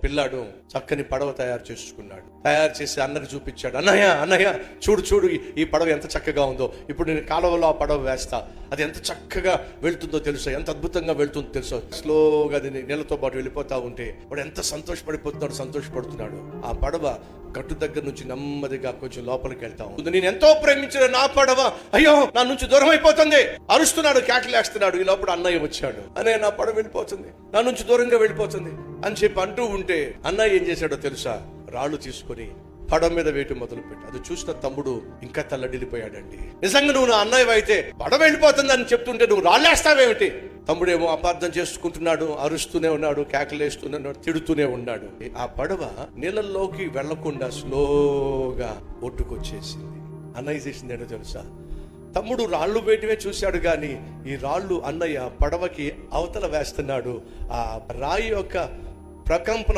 పిల్లాడు చక్కని పడవ తయారు చేసుకున్నాడు. తయారు చేసి అన్నకి చూపించాడు. అన్నయ్య అన్నయ్య చూడు చూడు, ఈ పడవ ఎంత చక్కగా ఉందో. ఇప్పుడు నేను కాలువలో ఆ పడవ వేస్తా, అది ఎంత చక్కగా వెళ్తుందో తెలుసా, ఎంత అద్భుతంగా వెళ్తుందో తెలుసా. స్లోగా అది నీళ్ళతో పాటు వెళ్ళిపోతా ఉంటే వాడు ఎంత సంతోషపడుతున్నాడు. ఆ పడవ గట్టు దగ్గర నుంచి నెమ్మదిగా కొంచెం లోపలికి వెళ్తా ఉంది. నేను ఎంతో ప్రేమించిన నా పడవ అయ్యో నా నుంచి దూరం అయిపోతుంది అరుస్తున్నాడు, కేకలేస్తున్నాడు. ఈ లోపల అన్నయ్య వచ్చాడు. అన్నయ్య నా పడవ వెళ్ళిపోతుంది, నా నుంచి దూరంగా వెళ్ళిపోతుంది అని చెప్పి అంటూ ఉంటే అన్నయ్య ఏం చేశాడో తెలుసా, రాళ్ళు తీసుకొని పడవ మీద వేయటం మొదలు పెట్టి అది చూసిన తమ్ముడు ఇంకా తల్లడిల్లిపోయాడండి. నిజంగా నువ్వు నా అన్నయ్య అయితే పడవ వెళ్ళిపోతుంది అని చెప్తుంటే నువ్వు రాళ్ళేస్తావేమిటి? తమ్ముడేమో అపార్థం చేసుకుంటున్నాడు, అరుస్తూనే ఉన్నాడు, కేకలేస్తూనే ఉన్నాడు, తిడుతూనే ఉన్నాడు. ఆ పడవ నీళ్ళల్లోకి వెళ్లకుండా స్లోగా ఒడ్డుకొచ్చేసింది. అన్నయ్య చేసింది ఏంటో తెలుసా, తమ్ముడు రాళ్ళు వేయటమే చూశాడు కానీ ఈ రాళ్ళు అన్నయ్య పడవకి అవతల వేస్తున్నాడు. ఆ రాయి యొక్క ప్రకంపన